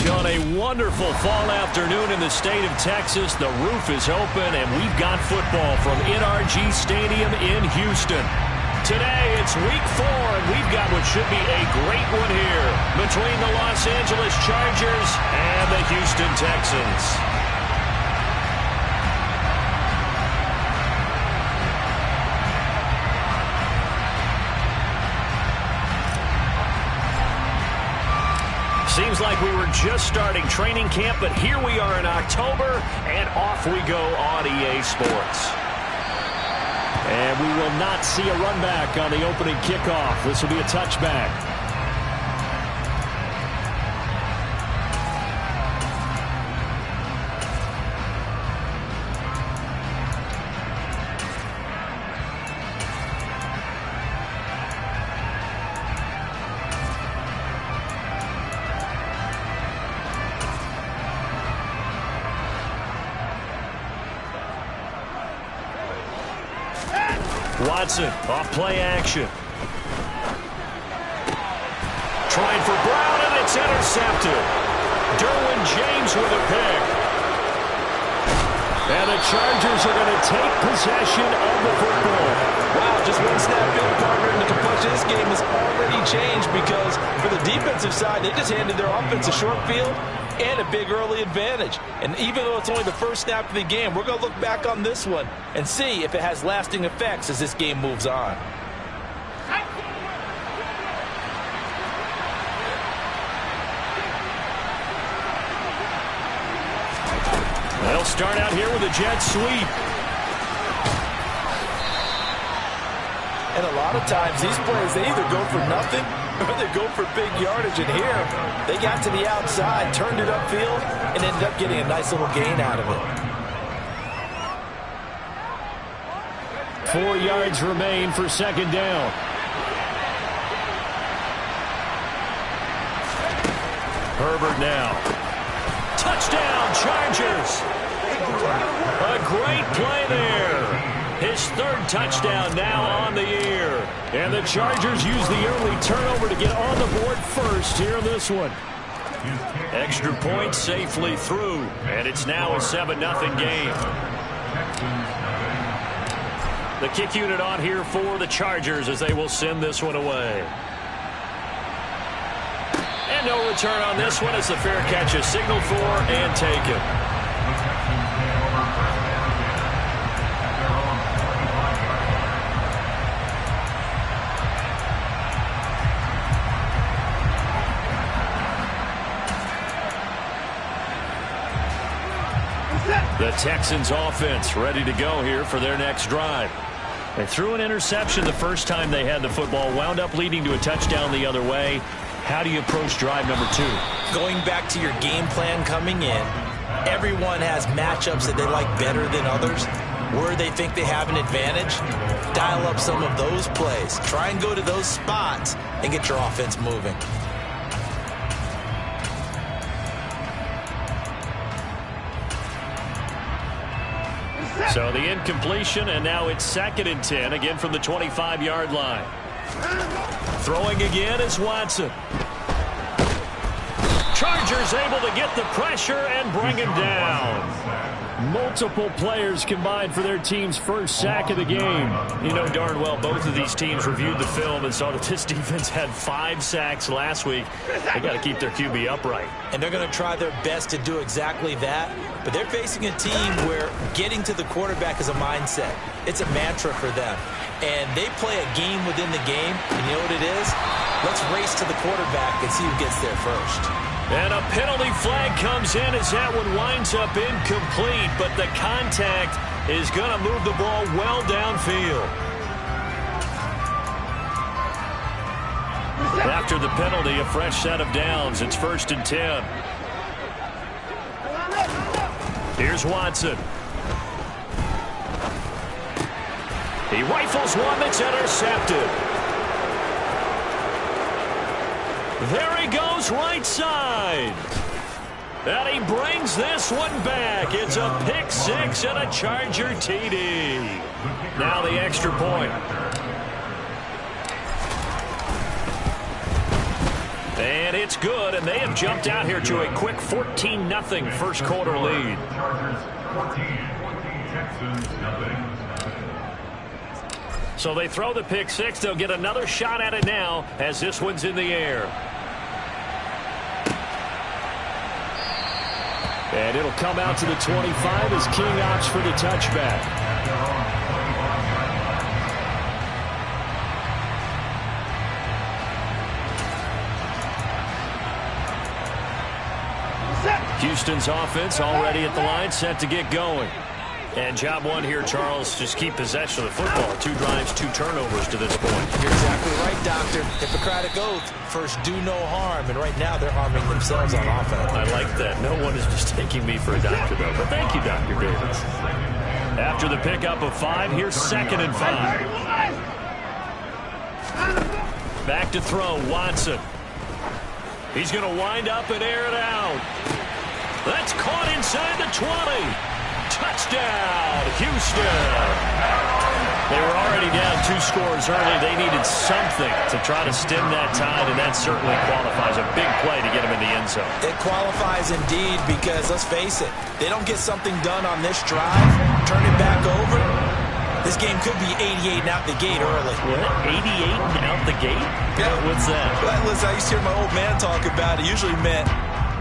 On a wonderful fall afternoon in the state of Texas, the roof is open, and we've got football from NRG Stadium in Houston. Today, it's week 4, and we've got what should be a great one here between the Los Angeles Chargers and the Houston Texans. Seems like we were just starting training camp, but here we are in October, and off we go on EA Sports. And we will not see a run back on the opening kickoff. This will be a touchback. Watson, off play action. Trying for Brown, and it's intercepted. Derwin James with a pick. And the Chargers are going to take possession of the football. Wow, just one snap field, partner, and the complexion of this game has already changed because for the defensive side, they just handed their offense a short field and a big early advantage. And even though it's only the first snap of the game, we're going to look back on this one and see if it has lasting effects as this game moves on. They'll start out here with a jet sweep. And a lot of times these plays, they either go for nothing or they go for big yardage. And here, they got to the outside, turned it upfield, and ended up getting a nice little gain out of it. 4 yards remain for second down. Herbert now. Touchdown, Chargers. A great play there. His 3rd touchdown now on the year. And the Chargers use the early turnover to get on the board first here in this one. Extra point safely through. And it's now a 7-0 game. The kick unit on here for the Chargers as they will send this one away. And no return on this one as the fair catch is signaled for and taken. The Texans offense ready to go here for their next drive. They threw an interception the first time they had the football, wound up leading to a touchdown the other way. How do you approach drive number 2? Going back to your game plan coming in, everyone has matchups that they like better than others. Where they think they have an advantage, dial up some of those plays. Try and go to those spots and get your offense moving. So the incompletion, and now it's 2nd and 10, again from the 25-yard line. Throwing again is Watson. Chargers able to get the pressure and bring him down. Multiple players combined for their team's first sack of the game. You know darn well both of these teams reviewed the film and saw that this defense had 5 sacks last week. They got to keep their QB upright. And they're going to try their best to do exactly that. But they're facing a team where getting to the quarterback is a mindset. It's a mantra for them. And they play a game within the game. And you know what it is? Let's race to the quarterback and see who gets there first. And a penalty flag comes in as that one winds up incomplete. But the contact is going to move the ball well downfield. After the penalty, a fresh set of downs. It's 1st and 10. Here's Watson. He rifles one that's intercepted. There he goes right side. And he brings this one back. It's a pick 6 and a Charger TD. Now the extra point. And it's good, and they have jumped out here to a quick 14-0 first quarter lead. So they throw the pick six. They'll get another shot at it now as this one's in the air. And it'll come out to the 25 as King opts for the touchback. Houston's offense already at the line, set to get going. And job one here, Charles, just keep possession of the football. 2 drives, 2 turnovers to this point. You're exactly right, Doctor. Hippocratic oath, first do no harm, and right now they're harming themselves on offense. I like that. No one is just taking me for a doctor, though. But thank you, Dr. Davis. After the pickup of 5, here's 2nd and 5. Back to throw, Watson. He's going to wind up and air it out. That's caught inside the 20. Touchdown, Houston. They were already down 2 scores early. They needed something to try to stem that tide, and that certainly qualifies. A big play to get them in the end zone. It qualifies indeed because, let's face it, they don't get something done on this drive, turn it back over, this game could be 88 and out the gate early. What? 88 and out the gate? Yeah. What's that? Well, listen, I used to hear my old man talk about it. Usually meant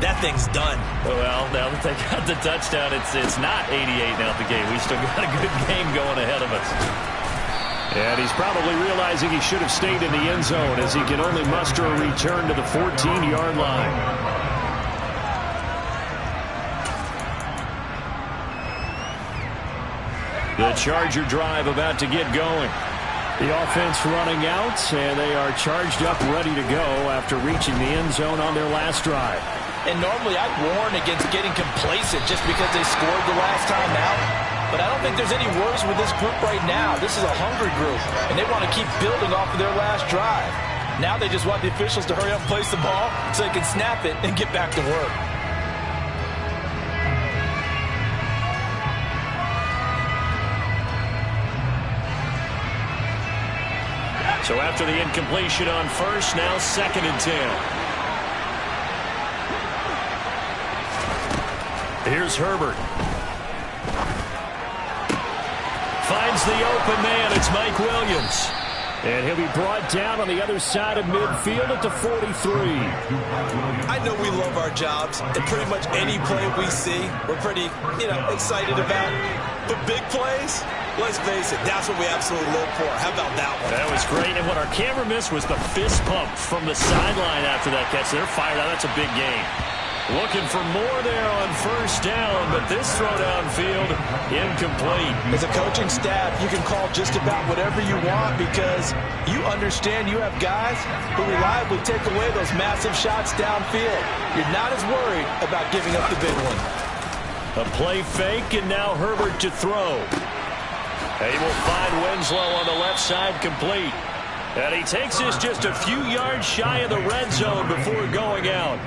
that thing's done. Well, now that they got the touchdown, it's not 88 and out the gate. We still got a good game going ahead of us. And he's probably realizing he should have stayed in the end zone as he can only muster a return to the 14-yard line. The Charger drive about to get going. The offense running out, and they are charged up, ready to go after reaching the end zone on their last drive. And normally I'd warn against getting complacent just because they scored the last time out. But I don't think there's any worries with this group right now. This is a hungry group, and they want to keep building off of their last drive. Now they just want the officials to hurry up and place the ball so they can snap it and get back to work. So after the incompletion on first, now 2nd and 10. Here's Herbert. Finds the open man. It's Mike Williams. And he'll be brought down on the other side of midfield at the 43. I know we love our jobs, and pretty much any play we see, we're pretty, excited about. But big plays, let's face it, that's what we absolutely look for. How about that one? That was great. And what our camera missed was the fist pump from the sideline after that catch. They're fired out. That's a big game. Looking for more there on first down, but this throw downfield incomplete. As a coaching staff, you can call just about whatever you want because you understand you have guys who reliably take away those massive shots downfield. You're not as worried about giving up the big one. A play fake, and now Herbert to throw. He will find Winslow on the left side, complete. And he takes this just a few yards shy of the red zone before going out.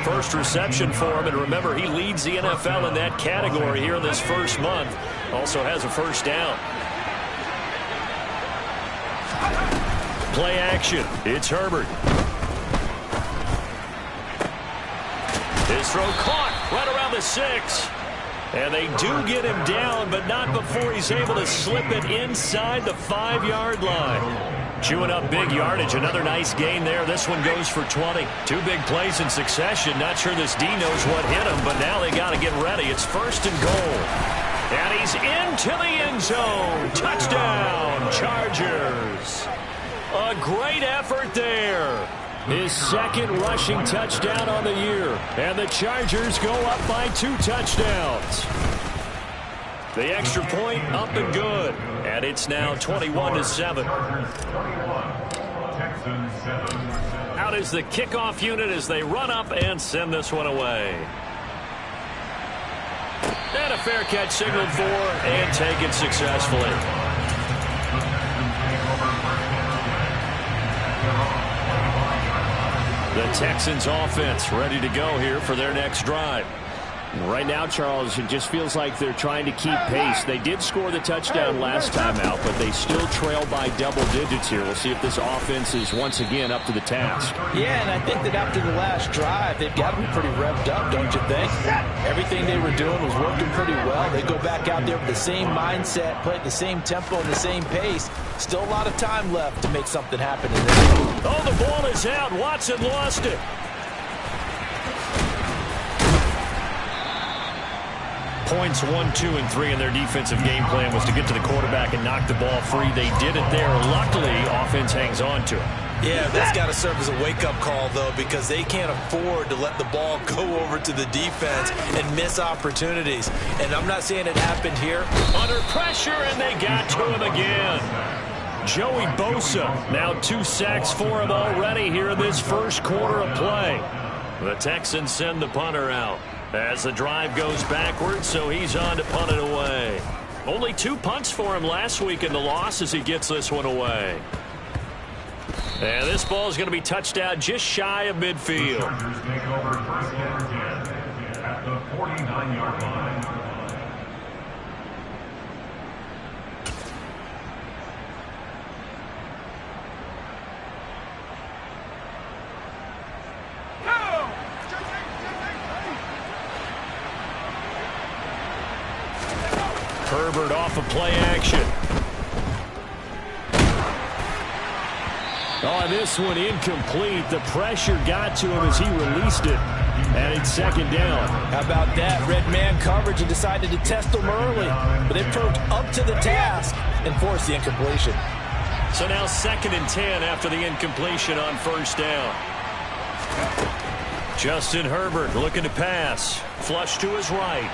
First reception for him, and remember, he leads the NFL in that category here in this first month. Also has a first down. Play action. It's Herbert. His throw caught right around the 6. And they do get him down, but not before he's able to slip it inside the 5-yard line. Chewing up big yardage. Another nice gain there. This one goes for 20. 2 big plays in succession. Not sure this D knows what hit him, but now they got to get ready. It's 1st and goal. And he's into the end zone. Touchdown, Chargers. A great effort there. His 2nd rushing touchdown on the year. And the Chargers go up by 2 touchdowns. The extra point up and good. And it's now 21-7. Out is the kickoff unit as they run up and send this one away. And a fair catch signaled for and taken successfully. The Texans offense ready to go here for their next drive. Right now, Charles, it just feels like they're trying to keep pace. They did score the touchdown last time out, but they still trail by double digits here. We'll see if this offense is once again up to the task. Yeah, and I think that after the last drive, they've got to be pretty revved up, don't you think? Everything they were doing was working pretty well. They go back out there with the same mindset, play at the same tempo and the same pace. Still a lot of time left to make something happen in this game. Oh, the ball is out. Watson lost it. Points 1, 2, and 3 in their defensive game plan was to get to the quarterback and knock the ball free. They did it there. Luckily, offense hangs on to it. Yeah, that's got to serve as a wake-up call, though, because they can't afford to let the ball go over to the defense and miss opportunities. And I'm not saying it happened here. Under pressure, and they got to him again. Joey Bosa, now 2 sacks for him already here in this first quarter of play. The Texans send the punter out as the drive goes backwards, so he's on to punt it away. Only 2 punts for him last week in the loss as he gets this one away. And this ball is going to be touched out just shy of midfield. Chargers take over first and 10 at the 49-yard line. Herbert off of play action. Oh, this one incomplete. The pressure got to him as he released it. And it's second down. How about that? Red man coverage and decided to test them early. But they proved up to the task and forced the incompletion. So now 2nd and 10 after the incompletion on first down. Justin Herbert looking to pass. Flush to his right.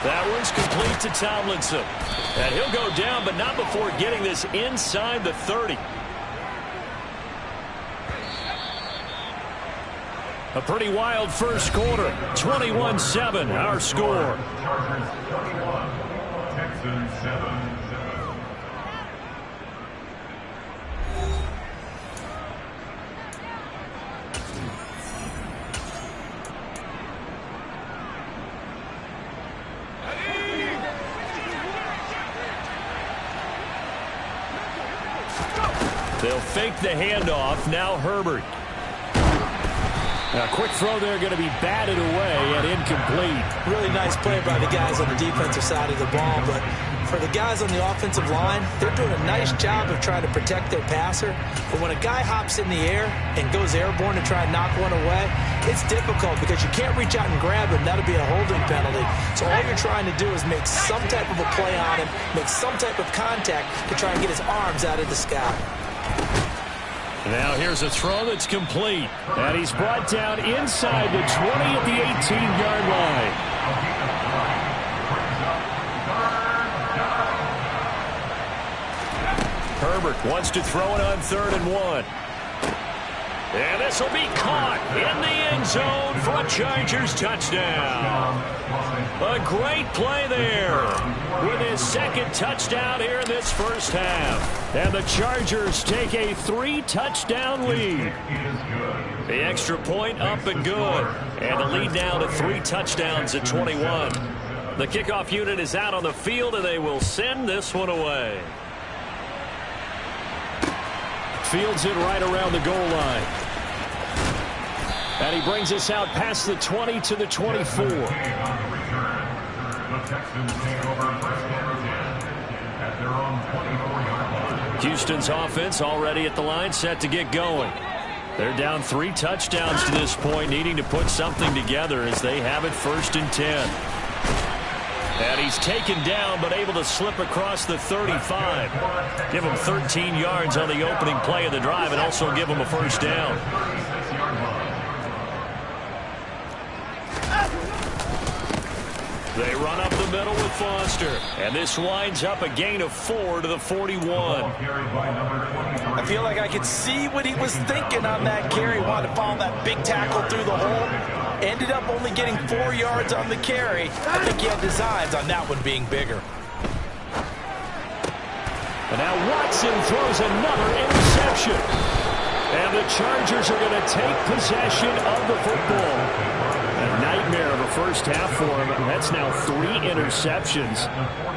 That one's complete to Tomlinson. And he'll go down, but not before getting this inside the 30. A pretty wild first quarter. 21-7, our score. Chargers 21, Texans 7. They'll fake the handoff. Now Herbert. A quick throw there going to be batted away and incomplete. Really nice play by the guys on the defensive side of the ball, but for the guys on the offensive line, they're doing a nice job of trying to protect their passer. But when a guy hops in the air and goes airborne to try and knock one away, it's difficult because you can't reach out and grab him. That'll be a holding penalty. So all you're trying to do is make some type of a play on him, make some type of contact to try and get his arms out of the sky. Now here's a throw that's complete. And he's brought down inside the 20 at the 18-yard line. Herbert wants to throw it on 3rd and 1. And this will be caught in the end zone for a Chargers touchdown. A great play there with his 2nd touchdown here in this first half. And the Chargers take a 3-touchdown lead. The extra point up and good. And the lead now to 3 touchdowns at 21. The kickoff unit is out on the field, and they will send this one away. Fields it right around the goal line. And he brings us out past the 20 to the 24. The Texans take over first and 10 at their own 24-yard line. Houston's offense already at the line, set to get going. They're down 3 touchdowns to this point, needing to put something together as they have it 1st and 10. And he's taken down, but able to slip across the 35. Give him 13 yards on the opening play of the drive and also give him a first down. They run up the middle with Foster. And this winds up a gain of 4 to the 41. I feel like I could see what he was thinking on that carry. Wanted to follow that big tackle through the hole. Ended up only getting 4 yards on the carry. I think he had designs on that one being bigger. And now Watson throws another interception. And the Chargers are going to take possession of the football. A first half for him. That's now 3 interceptions.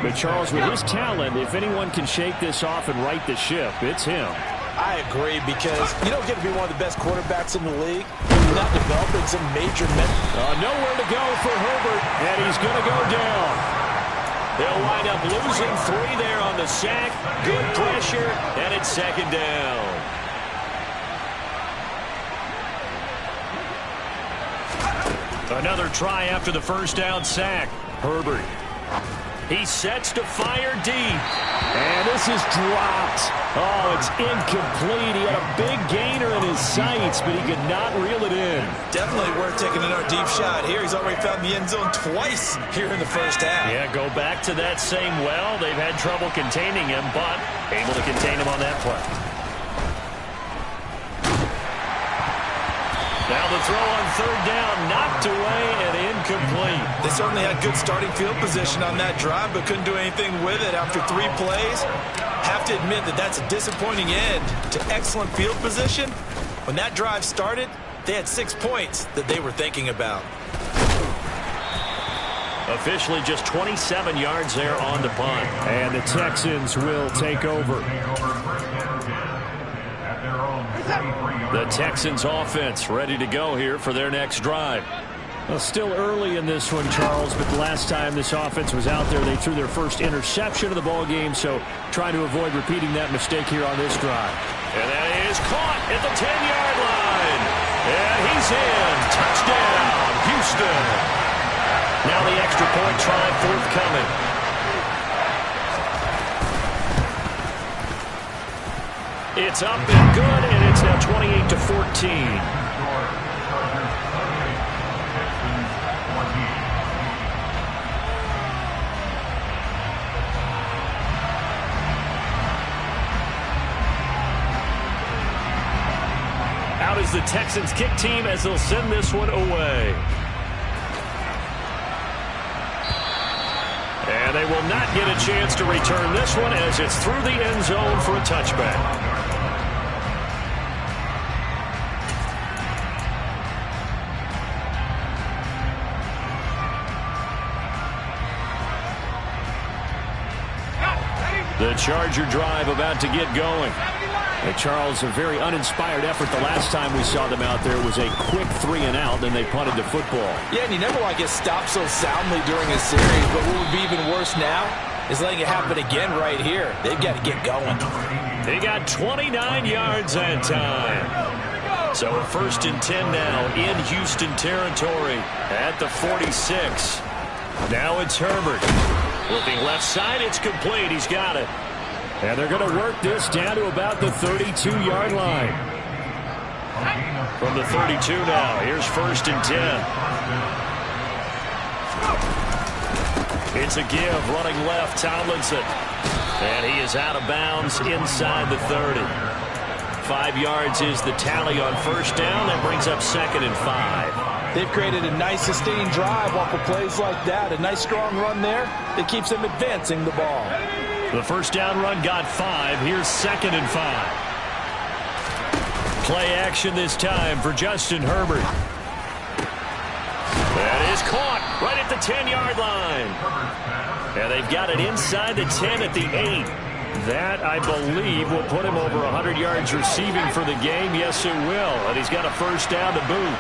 But Charles, with his talent, if anyone can shake this off and right the ship, it's him. I agree, because you don't get to be one of the best quarterbacks in the league if you're not developing some major nowhere to go for Herbert, and he's going to go down. They'll wind up losing 3 there on the sack. Good pressure, and it's second down. Another try after the first down sack. Herbert. He sets to fire deep. And this is dropped. Oh, it's incomplete. He had a big gainer in his sights, but he could not reel it in. Definitely worth taking another deep shot here. He's already found the end zone twice here in the first half. Yeah, go back to that same well. They've had trouble containing him, but able to contain him on that play. Now the throw on third down, knocked away and incomplete. They certainly had good starting field position on that drive, but couldn't do anything with it after 3 plays. Have to admit that that's a disappointing end to excellent field position. When that drive started, they had 6 points that they were thinking about. Officially just 27 yards there on the punt. And the Texans will take over. The Texans offense ready to go here for their next drive. Well, still early in this one, Charles, but the last time this offense was out there, they threw their first interception of the ball game, so trying to avoid repeating that mistake here on this drive. And that is caught at the 10-yard line. And he's in. Touchdown, Houston. Now the extra point try forthcoming. It's up and good, and it's now 28-14. Out is the Texans kick team as they'll send this one away. And they will not get a chance to return this one as it's through the end zone for a touchback. The Charger drive about to get going. Charles, a very uninspired effort the last time we saw them out there was a quick 3 and out, then they punted the football. Yeah, and you never want to get stopped so soundly during a series, but what would be even worse now is letting it happen again right here. They've got to get going. They got 29 yards that time. So a 1st and 10 now in Houston territory at the 46. Now it's Herbert. Looking left side, it's complete. He's got it. And they're going to work this down to about the 32-yard line. From the 32 now, here's 1st and 10. It's a give, running left, Tomlinson. And he is out of bounds inside the 30. 5 yards is the tally on 1st down. That brings up 2nd and 5. They've created a nice sustained drive off of plays like that. A nice strong run there that keeps them advancing the ball. The 1st down run got 5. Here's 2nd and 5. Play action this time for Justin Herbert. That is caught right at the 10-yard line. And they've got it inside the 10 at the 8. That, I believe, will put him over 100 yards receiving for the game. Yes, it will. And he's got a 1st down to boot.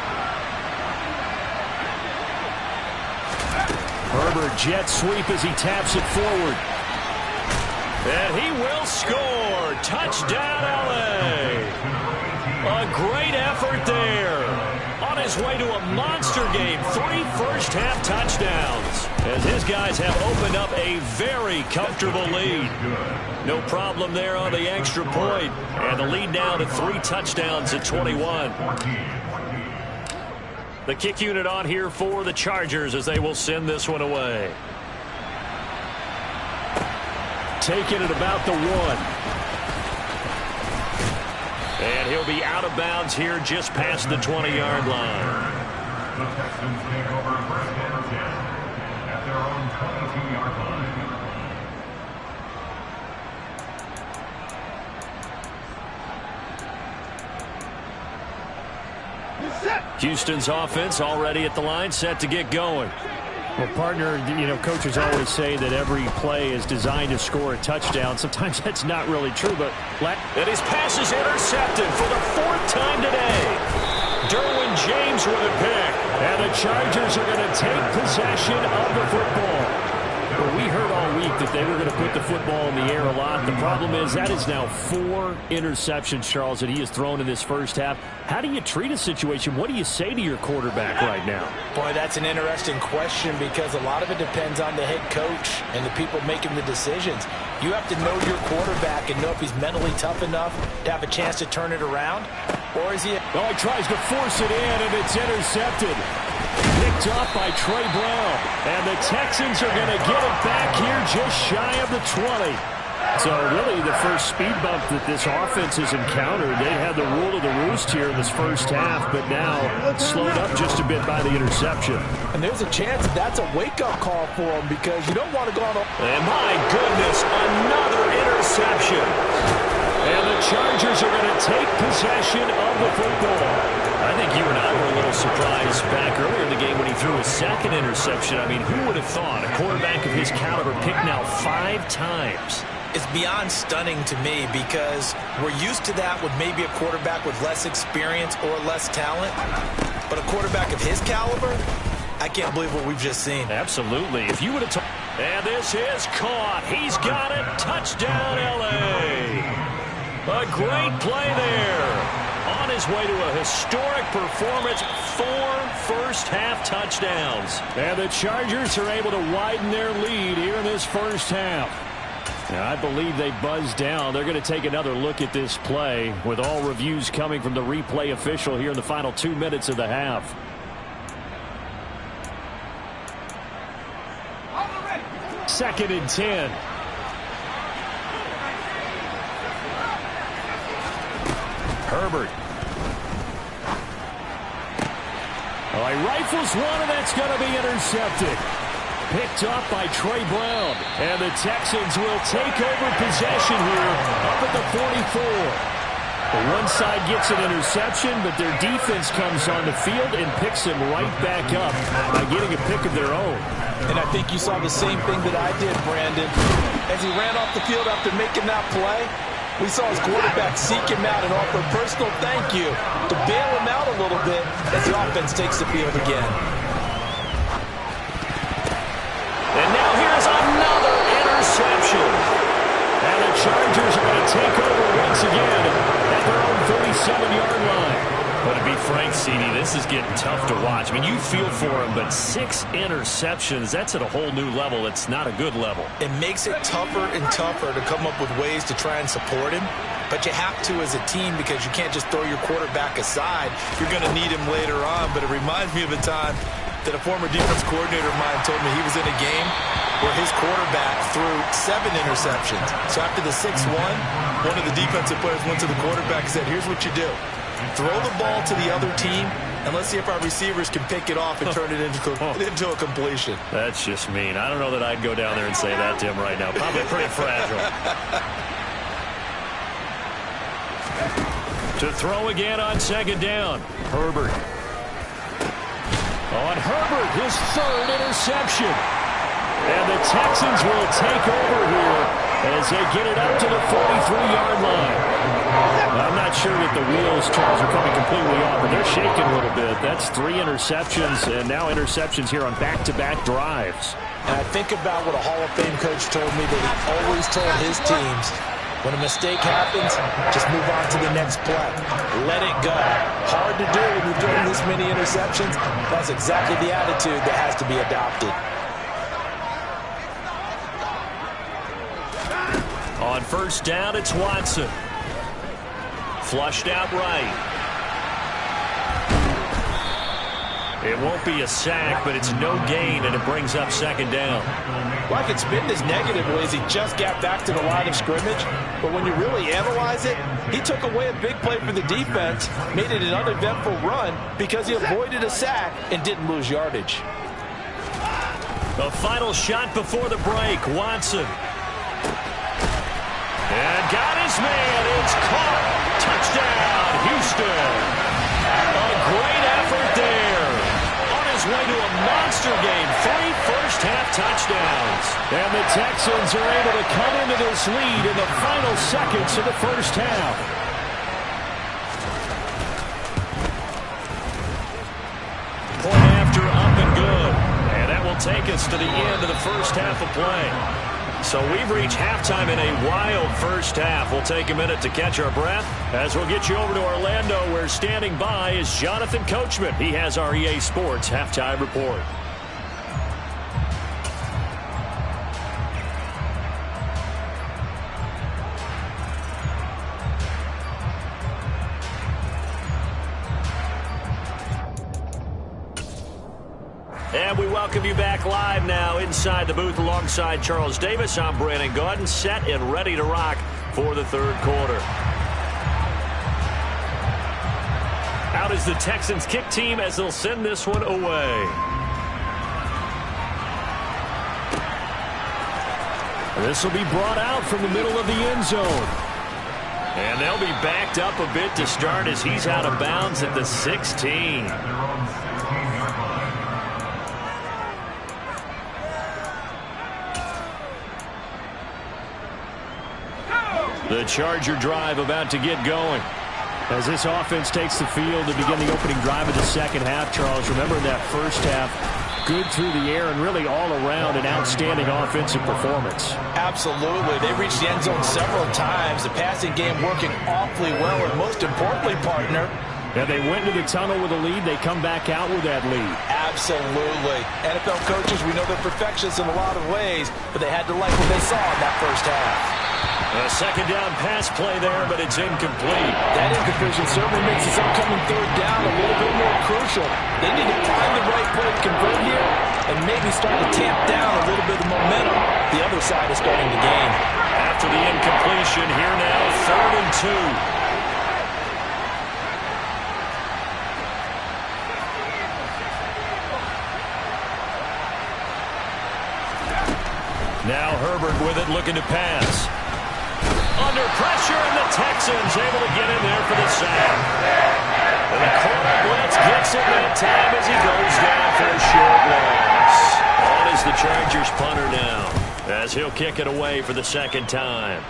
Herbert jet sweep as he taps it forward. And he will score. Touchdown, L.A. A great effort there. On his way to a monster game. 3 first-half touchdowns. As his guys have opened up a very comfortable lead. No problem there on the extra point. And the lead now to 3 touchdowns at 21. The kick unit on here for the Chargers as they will send this one away. Taking it about the 1. And he'll be out of bounds here just past the 20-yard line. The Texans take over 1st and 10 at their own 22-yard line. Set. Houston's offense already at the line, set to get going. Well, partner, coaches always say that every play is designed to score a touchdown. Sometimes that's not really true, but... And his pass is intercepted for the 4th time today. Derwin James with a pick. And the Chargers are going to take possession of the football. Well, we heard all week that they were going to put the football in the air a lot. The problem is that is now 4 interceptions, Charles, that he has thrown in this first half. How do you treat a situation? What do you say to your quarterback right now? Boy, that's an interesting question because a lot of it depends on the head coach and the people making the decisions. You have to know your quarterback and know if he's mentally tough enough to have a chance to turn it around. Or is he... Oh, he tries to force it in, and it's intercepted. Picked up by Trey Brown. And the Texans are going to get it back here just shy of the 20. So really the first speed bump that this offense has encountered. They had the rule of the roost here in this first half, but now slowed up just a bit by the interception. And there's a chance that's a wake-up call for them because you don't want to go on a... And my goodness, another interception. And the Chargers are going to take possession of the football. I think you and I were a little surprised back earlier in the game when he threw his 2nd interception. I mean, who would have thought a quarterback of his caliber picked now 5 times? It's beyond stunning to me because we're used to that with maybe a quarterback with less experience or less talent. But a quarterback of his caliber, I can't believe what we've just seen. Absolutely. If you would have... And this is caught. He's got it. Touchdown, L.A. A great play there. On his way to a historic performance, 4 first-half touchdowns. And the Chargers are able to widen their lead here in this first half. Now, I believe they buzzed down. They're going to take another look at this play with all reviews coming from the replay official here in the final 2 minutes of the half. Second and 10. Herbert. Oh, he rifles one, and that's going to be intercepted. Picked up by Trey Brown. And the Texans will take over possession here up at the 44. The one side gets an interception, but their defense comes on the field and picks him right back up by getting a pick of their own. And I think you saw the same thing that I did, Brandon. As he ran off the field after making that play, we saw his quarterback seek him out and offer a personal thank you to bail him out a little bit as the offense takes the field again. And now here's another interception. And the Chargers are going to take over once again at their own 37-yard line. But to be frank, CD, this is getting tough to watch. I mean, you feel for him, but 6 interceptions, that's at a whole new level. It's not a good level. It makes it tougher and tougher to come up with ways to try and support him. But you have to as a team because you can't just throw your quarterback aside. You're going to need him later on. But it reminds me of a time that a former defense coordinator of mine told me he was in a game where his quarterback threw 7 interceptions. So after the 6-1, one of the defensive players went to the quarterback and said, here's what you do. Throw the ball to the other team, and let's see if our receivers can pick it off and turn it into a completion. That's just mean. I don't know that I'd go down there and say that to him right now. Probably pretty fragile. To throw again on 2nd down. Herbert. On Herbert, his 3rd interception. And the Texans will take over here as they get it up to the 43-yard line. I'm not sure that the wheels, Charles, are coming completely off, but they're shaking a little bit. That's 3 interceptions, and now interceptions here on back-to-back drives. And I think about what a Hall of Fame coach told me that he always told his teams, when a mistake happens, just move on to the next play. Let it go. Hard to do when you're doing this many interceptions. That's exactly the attitude that has to be adopted. On 1st down, it's Watson. Flushed out right. It won't be a sack, but it's no gain, and it brings up 2nd down. Well, I could spin this negatively as he just got back to the line of scrimmage. But when you really analyze it, he took away a big play for the defense, made it an uneventful run because he avoided a sack and didn't lose yardage. The final shot before the break, Watson. And got his man. It's caught. Touchdown, Houston. A great effort way to a monster game. 3 first-half touchdowns. And the Texans are able to come into this lead in the final seconds of the first half. Point after, up and good. And that will take us to the end of the first half of play. So we've reached halftime in a wild first half. We'll take a minute to catch our breath as we'll get you over to Orlando, where standing by is Jonathan Coachman. He has our EA Sports halftime report. And we welcome you back live now inside the booth alongside Charles Davis. I'm Brandon Gaudin, set and ready to rock for the third quarter. Out is the Texans kick team as they'll send this one away. This will be brought out from the middle of the end zone. And they'll be backed up a bit to start as he's out of bounds at the 16. The Charger drive about to get going. As this offense takes the field to begin the opening drive of the second half, Charles, remember in that first half, good through the air and really all around an outstanding offensive performance. Absolutely. They reached the end zone several times. The passing game working awfully well, and most importantly, partner, and they went into the tunnel with a lead. They come back out with that lead. Absolutely. NFL coaches, we know they're perfectionists in a lot of ways, but they had to like what they saw in that first half. A second down pass play there, but it's incomplete. That incompletion certainly makes this upcoming third down a little bit more crucial. They need to find the right play to convert here and maybe start to tamp down a little bit of momentum. The other side is starting to gain. After the incompletion, here now, 3rd and 2. Now Herbert with it, looking to pass. Under pressure, and the Texans able to get in there for the sack. And the corner blitz gets it that time as he goes down for a short loss. On is the Chargers punter now, as he'll kick it away for the second time.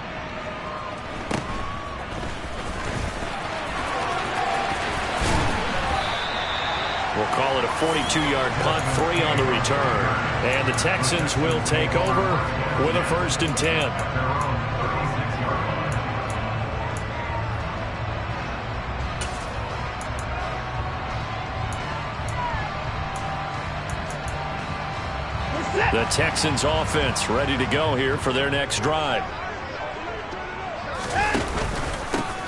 We'll call it a 42-yard punt, 3 on the return. And the Texans will take over with a 1st and 10. The Texans offense ready to go here for their next drive.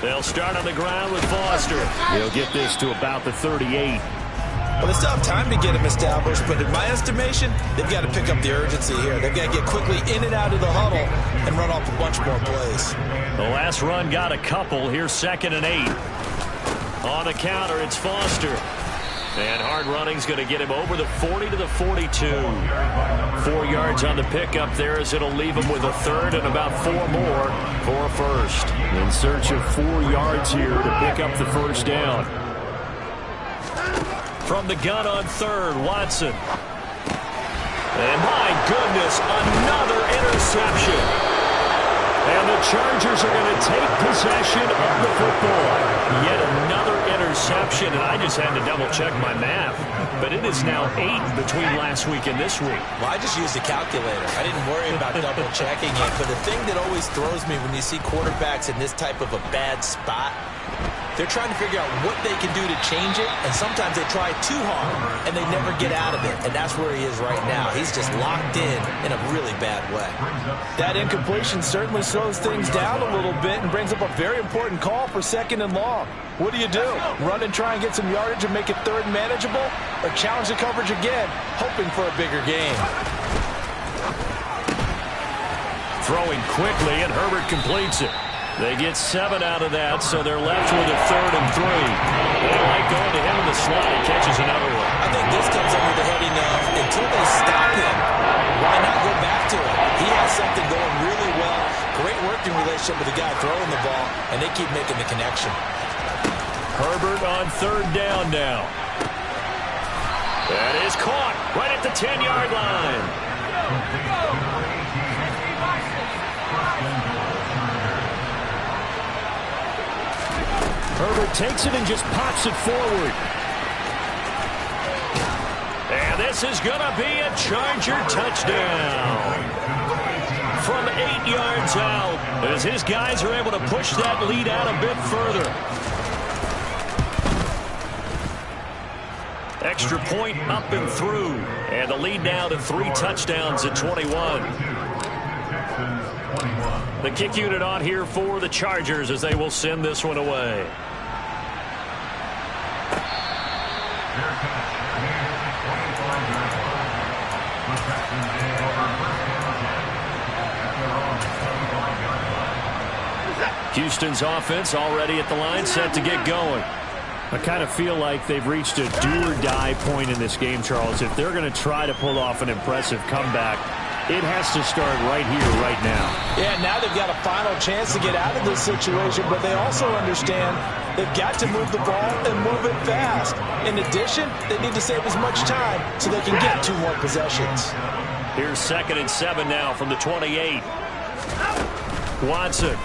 They'll start on the ground with Foster. He'll get this to about the 38. Well, they still have time to get him established, but in my estimation, they've got to pick up the urgency here. They've got to get quickly in and out of the huddle and run off a bunch more plays. The last run got a couple. Here's 2nd and 8. On the counter, it's Foster. And hard running's going to get him over the 40 to the 42. 4 yards on the pickup there as it'll leave him with a 3rd and about 4 more for a 1st. In search of 4 yards here to pick up the first down. From the gun on 3rd, Watson. And my goodness, another interception. And the Chargers are going to take possession of the football. Yet another interception, and I just had to double-check my math. But it is now 8 between last week and this week. Well, I just used a calculator. I didn't worry about double-checking it. But the thing that always throws me when you see quarterbacks in this type of a bad spot, they're trying to figure out what they can do to change it, and sometimes they try too hard, and they never get out of it, and that's where he is right now. He's just locked in a really bad way. That incompletion certainly slows things down a little bit and brings up a very important call for 2nd and long. What do? Run and try and get some yardage and make it 3rd manageable, or challenge the coverage again, hoping for a bigger gain? Throwing quickly, and Herbert completes it. They get 7 out of that, so they're left with a 3rd and 3. They like going to him in the slot. He catches another one. I think this comes under the heading of, until they stop him, why not go back to him? He has something going really well. Great working relationship with the guy throwing the ball, and they keep making the connection. Herbert on 3rd down now. That is right at the 10-yard line. Herbert takes it and just pops it forward. And this is going to be a Charger touchdown. From 8 yards out, as his guys are able to push that lead out a bit further. Extra point up and through. And the lead now to 3 touchdowns at 21. The kick unit on here for the Chargers as they will send this one away. Houston's offense already at the line, set to get going. I kind of feel like they've reached a do-or-die point in this game, Charles. If they're going to try to pull off an impressive comeback, it has to start right here, right now. Yeah, now they've got a final chance to get out of this situation, but they also understand they've got to move the ball and move it fast. In addition, they need to save as much time so they can get 2 more possessions. Here's 2nd and 7 now from the 28. Watson.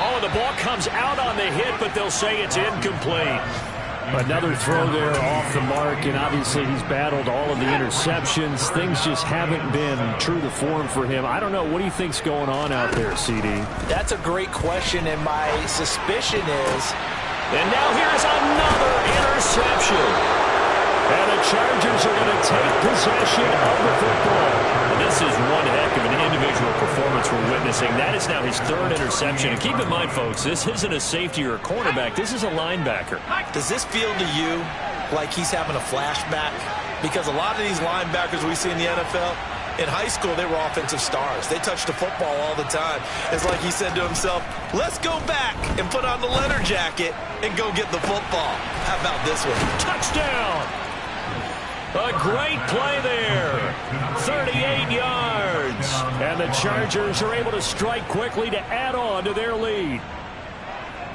Oh, the ball comes out on the hit, but they'll say it's incomplete. Another throw there off the mark, and obviously he's battled all of the interceptions. Things just haven't been true to form for him. I don't know. What do you think's going on out there, CD? That's a great question, and my suspicion is... And now here's another interception. And the Chargers are going to take possession of the football. This is one heck of an individual performance we're witnessing. That is now his 3rd interception. And keep in mind, folks, this isn't a safety or a cornerback. This is a linebacker. Does this feel to you like he's having a flashback? Because a lot of these linebackers we see in the NFL, in high school, they were offensive stars. They touched the football all the time. It's like he said to himself, let's go back and put on the leather jacket and go get the football. How about this one? Touchdown! A great play there. 38 yards. And the Chargers are able to strike quickly to add on to their lead.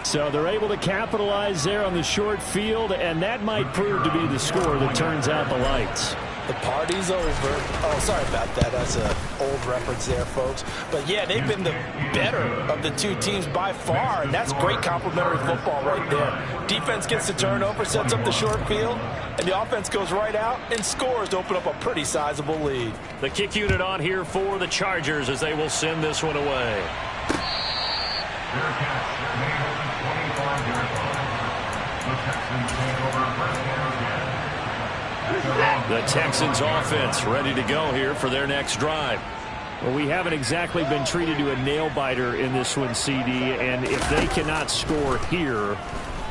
So they're able to capitalize there on the short field, and that might prove to be the score that turns out the lights. The party's over. Oh, sorry about that. That's an old reference there, folks. But, yeah, they've been the better of the 2 teams by far, and that's great complimentary football right there. Defense gets the turnover, sets up the short field, and the offense goes right out and scores to open up a pretty sizable lead. The kick unit on here for the Chargers as they will send this one away. The Texans offense ready to go here for their next drive. Well, we haven't exactly been treated to a nail-biter in this one, CD, and if they cannot score here,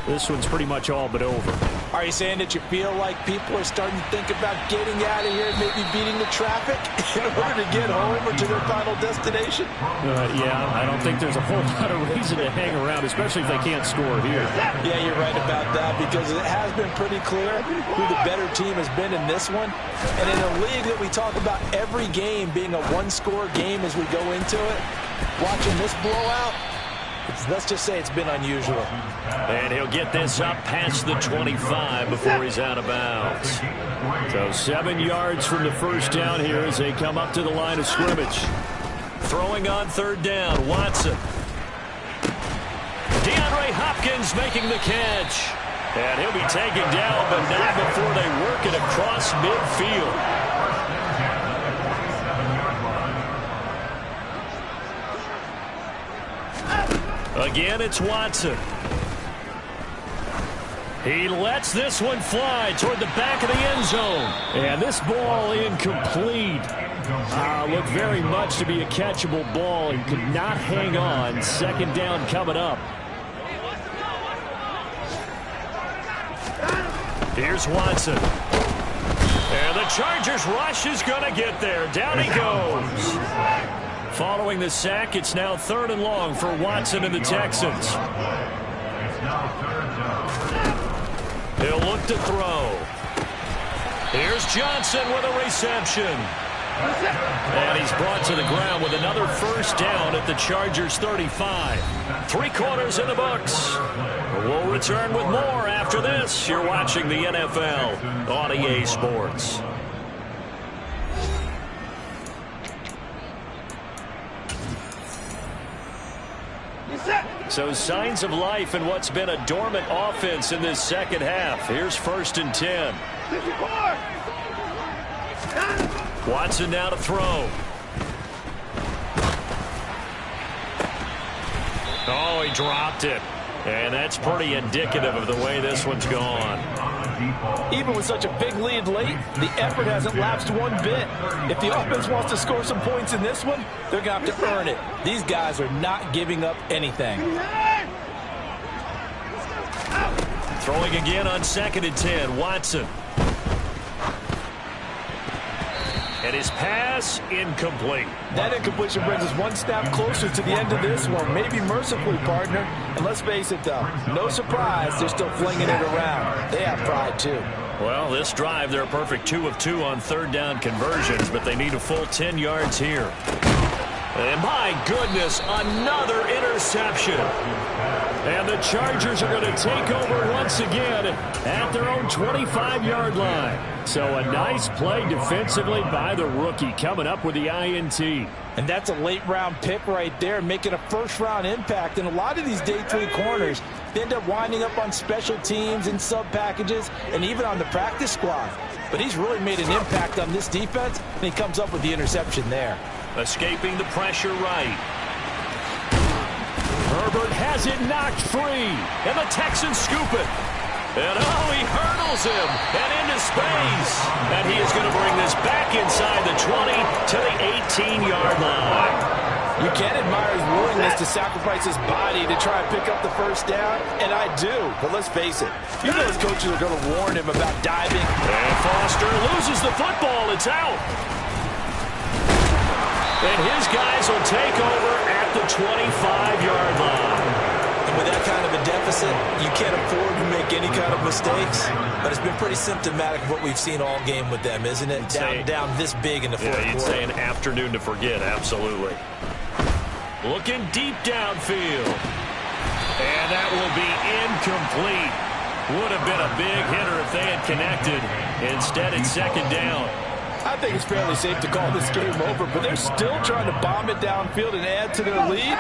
this one's pretty much all but over. Are you saying that you feel like people are starting to think about getting out of here and maybe beating the traffic in order to get home or to their final destination? Yeah, I don't think there's a whole lot of reason to hang around, especially if they can't score here. Yeah, you're right about that, because it has been pretty clear who the better team has been in this one. And in a league that we talk about every game being a one-score game as we go into it, watching this blowout, let's just say it's been unusual. And he'll get this up past the 25 before he's out of bounds. So 7 yards from the first down here as they come up to the line of scrimmage. Throwing on 3rd down, Watson. DeAndre Hopkins making the catch. And he'll be taken down, but not before they work it across midfield. Again, it's Watson. He lets this one fly toward the back of the end zone. And this ball incomplete. Looked very much to be a catchable ball and could not hang on. 2nd down coming up. Here's Watson. And the Chargers rush is going to get there. Down he goes. Following the sack, it's now 3rd and long for Watson and the Texans. He'll look to throw. Here's Johnson with a reception. And he's brought to the ground with another first down at the Chargers 35. 3 quarters in the books. We'll return with more after this. You're watching the NFL on EA Sports. So signs of life in what's been a dormant offense in this second half. Here's 1st and 10. Watson now to throw. Oh, he dropped it. And that's pretty indicative of the way this one's gone. Even with such a big lead late, the effort hasn't lapsed one bit. If the offense wants to score some points in this one, they're going to have to earn it. These guys are not giving up anything. Throwing again on 2nd and 10, Watson. And his pass incomplete. That incompletion brings us one snap closer to the end of this one. Maybe mercifully, partner. And let's face it, though, no surprise, they're still flinging it around. They have pride, too. Well, this drive, they're a perfect 2 of 2 on 3rd down conversions, but they need a full 10 yards here. And my goodness, another interception. And the Chargers are going to take over once again at their own 25-yard line. So a nice play defensively by the rookie, coming up with the INT. And that's a late-round pick right there, making a first-round impact. And a lot of these day 3 corners, they end up winding up on special teams and sub-packages and even on the practice squad. But he's really made an impact on this defense, and he comes up with the interception there. Escaping the pressure right. Herbert has it knocked free. And the Texans scoop it. And oh, he hurdles him and into space. And he is going to bring this back inside the 20 to the 18-yard line. You can't admire his willingness to sacrifice his body to try and pick up the first down, and I do. But let's face it, you know his coaches are going to warn him about diving. And Foster loses the football. It's out. And his guys will take over at the 25-yard line. And with that kind of a deficit, you can't afford to make any kind of mistakes. But it's been pretty symptomatic of what we've seen all game with them, isn't it? Down this big in the fourth quarter. You'd say an afternoon to forget, absolutely. Looking deep downfield. And that will be incomplete. Would have been a big hitter if they had connected. Instead, it's 2nd down. I think it's fairly safe to call this game over, but they're still trying to bomb it downfield and add to their lead.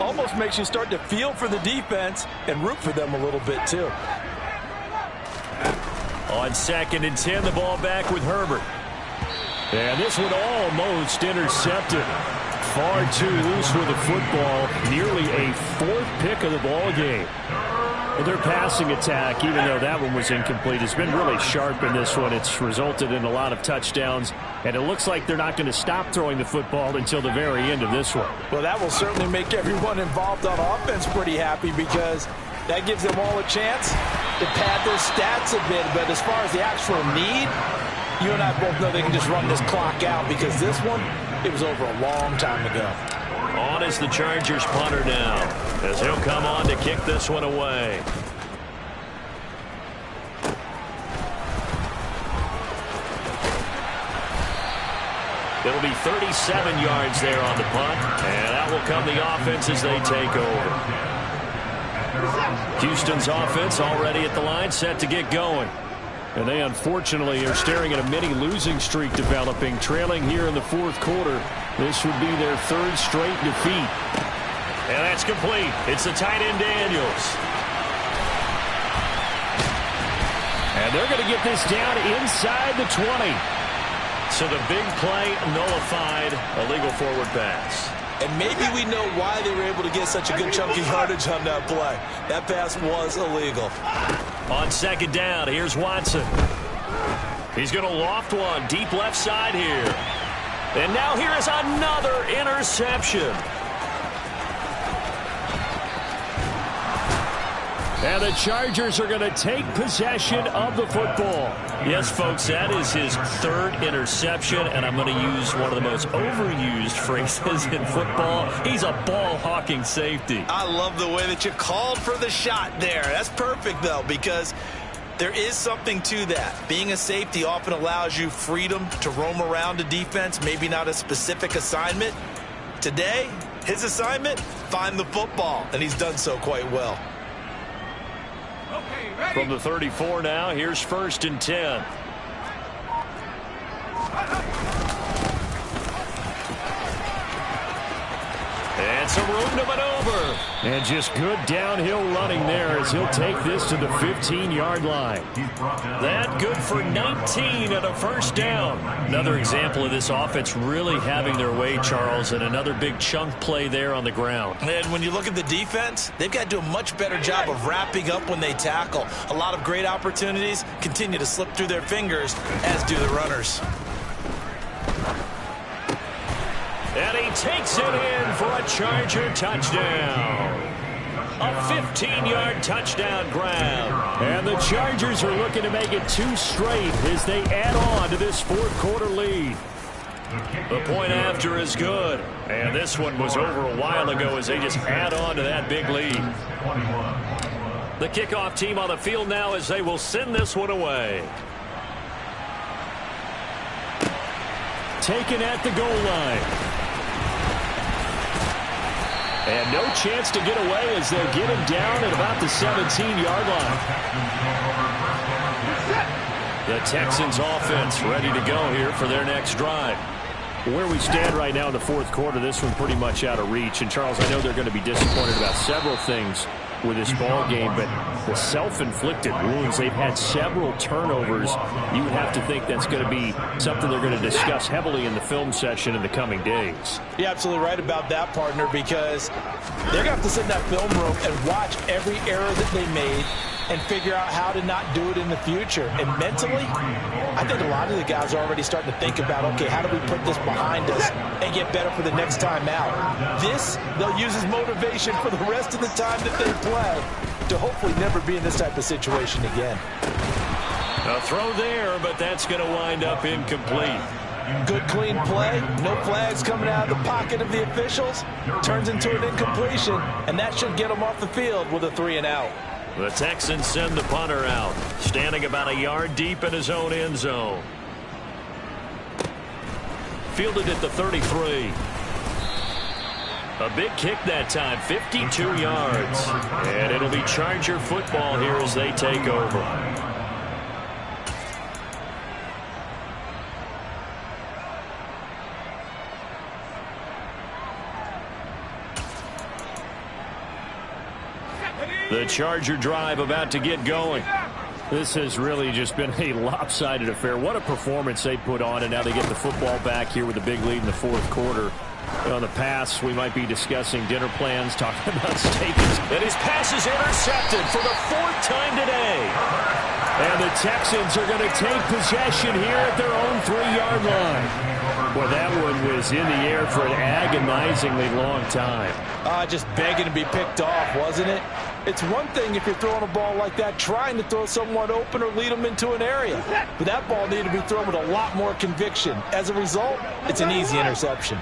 Almost makes you start to feel for the defense and root for them a little bit, too. On 2nd and 10, the ball back with Herbert. And this one almost intercepted. Far too loose with the football. Nearly a 4th pick of the ball game. Well, their passing attack, even though that one was incomplete, has been really sharp in this one. It's resulted in a lot of touchdowns, and it looks like they're not going to stop throwing the football until the very end of this one. Well, that will certainly make everyone involved on offense pretty happy, because that gives them all a chance to pad their stats a bit. But as far as the actual need, you and I both know they can just run this clock out, because this one, it was over a long time ago. On is the Chargers punter now, as he'll come on to kick this one away. It'll be 37 yards there on the punt, and out will come the offense as they take over. Houston's offense already at the line, set to get going. And they unfortunately are staring at a mini losing streak developing, trailing here in the 4th quarter. This would be their 3rd straight defeat. And that's complete. It's the tight end Daniels. And they're going to get this down inside the 20. So the big play nullified, illegal forward pass. And maybe we know why they were able to get such a good chunky yardage on that play. That pass was illegal. On 2nd down, here's Watson. He's going to loft one deep left side here. And now here is another interception. And the Chargers are going to take possession of the football. Yes, folks, that is his 3rd interception, and I'm going to use one of the most overused phrases in football. He's a ball-hawking safety. I love the way that you called for the shot there. That's perfect, though, because There is something to that. Being a safety often allows you freedom to roam around a defense, maybe not a specific assignment. Today, his assignment, find the football, and he's done so quite well. From the 34 now, here's 1st and 10. And some room to maneuver. And just good downhill running there as he'll take this to the 15-yard line. That good for 19 and a 1st down. Another example of this offense really having their way, Charles, and another big chunk play there on the ground. And when you look at the defense, they've got to do a much better job of wrapping up when they tackle. A lot of great opportunities continue to slip through their fingers, as do the runners. And he takes it in for a Charger touchdown. A 15-yard touchdown grab. And the Chargers are looking to make it 2 straight as they add on to this 4th-quarter lead. The point after is good. And this one was over a while ago as they just add on to that big lead. The kickoff team on the field now as they will send this one away. Taken at the goal line. And no chance to get away as they'll get him down at about the 17-yard line. The Texans offense ready to go here for their next drive. Where we stand right now in the 4th quarter, this one pretty much out of reach. And, Charles, I know they're going to be disappointed about several things with this ball game, but the self-inflicted wounds, they've had several turnovers. You would have to think that's going to be something they're going to discuss heavily in the film session in the coming days. You're absolutely right about that, partner, because they're going to have to sit in that film room and watch every error that they made and figure out how to not do it in the future. And mentally, I think a lot of the guys are already starting to think about, okay, how do we put this behind us and get better for the next time out? This, they'll use as motivation for the rest of the time that they play to hopefully never be in this type of situation again. A throw there, but that's going to wind up incomplete. Good, clean play. No flags coming out of the pocket of the officials. Turns into an incompletion, and that should get them off the field with a 3-and-out. The Texans send the punter out, standing about a yard deep in his own end zone. Fielded at the 33. A big kick that time, 52 yards. And it'll be Charger football here as they take over. The Charger drive about to get going. This has really just been a lopsided affair. What a performance they put on, and now they get the football back here with a big lead in the 4th quarter. On the pass, we might be discussing dinner plans, talking about steak. And his pass is intercepted for the 4th time today. And the Texans are going to take possession here at their own 3-yard line. Boy, that one was in the air for an agonizingly long time. Just begging to be picked off, wasn't it? It's one thing if you're throwing a ball like that, trying to throw someone open or lead them into an area. But that ball needed to be thrown with a lot more conviction. As a result, it's an easy interception.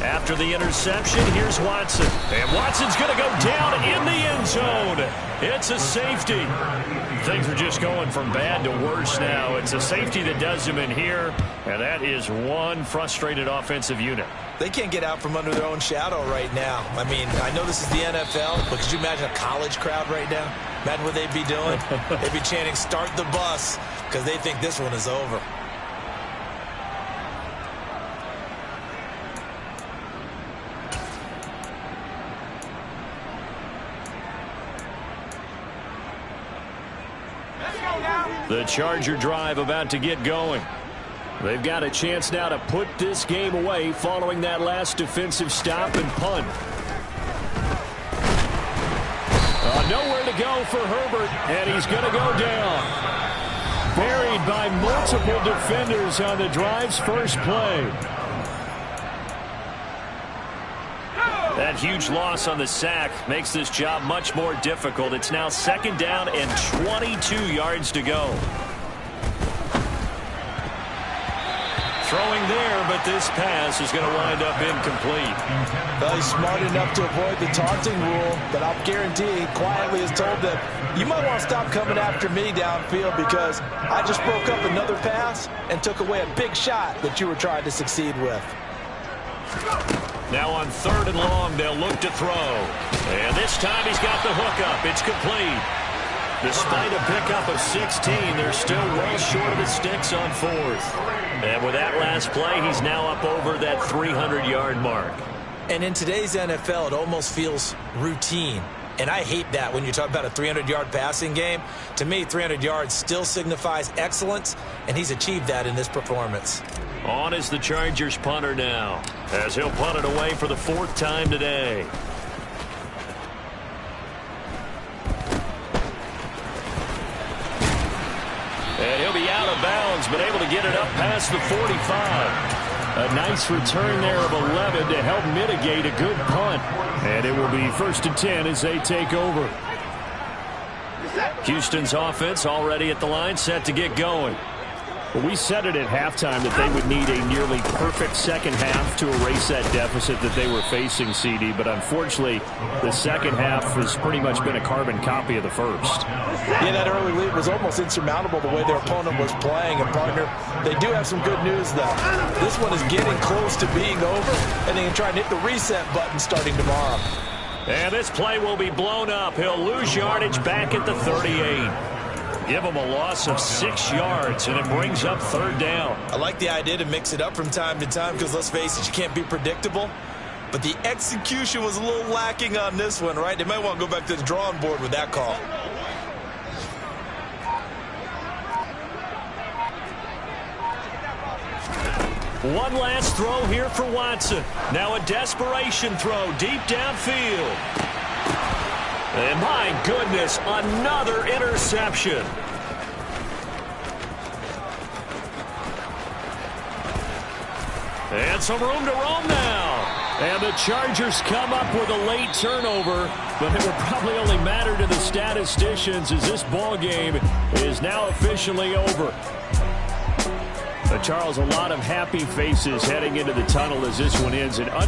After the interception, here's Watson. And Watson's going to go down in the end zone. It's a safety. Things are just going from bad to worse now. It's a safety that does him in here, and that is one frustrated offensive unit. They can't get out from under their own shadow right now. I mean, I know this is the NFL, but could you imagine a college crowd right now? Imagine what they'd be doing. They'd be chanting, "Start the bus," because they think this one is over. The Charger drive about to get going. They've got a chance now to put this game away following that last defensive stop and punt. Nowhere to go for Herbert, and he's going to go down. Buried by multiple defenders on the drive's first play. That huge loss on the sack makes this job much more difficult. It's now 2nd down and 22 yards to go. throwing there, but this pass is going to wind up incomplete. Well, he's smart enough to avoid the taunting rule, but I'll guarantee he quietly has told them, you might want to stop coming after me downfield because I just broke up another pass and took away a big shot that you were trying to succeed with. Now on 3rd and long, they'll look to throw. And this time he's got the hookup. It's complete. Despite a pickup of 16, they're still well short of the sticks on 4th. And with that last play, he's now up over that 300-yard mark. And in today's NFL, it almost feels routine. And I hate that when you talk about a 300-yard passing game. To me, 300 yards still signifies excellence, and he's achieved that in this performance. On is the Chargers punter now, as he'll punt it away for the 4th time today. And he'll be out of bounds, but able to get it up past the 45. A nice return there of 11 to help mitigate a good punt. And it will be 1st and 10 as they take over. Houston's offense already at the line, set to get going. Well, we said it at halftime that they would need a nearly perfect second half to erase that deficit that they were facing, CD. But unfortunately, the second half has pretty much been a carbon copy of the first. Yeah, that early lead was almost insurmountable the way their opponent was playing. And, partner, they do have some good news, though. This one is getting close to being over, and they can try and hit the reset button starting tomorrow. And this play will be blown up. He'll lose yardage back at the 38. Give him a loss of 6 yards, and it brings up 3rd down. I like the idea to mix it up from time to time because, let's face it, you can't be predictable. But the execution was a little lacking on this one, right? They might want to go back to the drawing board with that call. One last throw here for Watson. Now a desperation throw deep downfield. And my goodness, another interception. And some room to roam now. And the Chargers come up with a late turnover, but it will probably only matter to the statisticians as this ball game is now officially over. But Charles, a lot of happy faces heading into the tunnel as this one ends. And under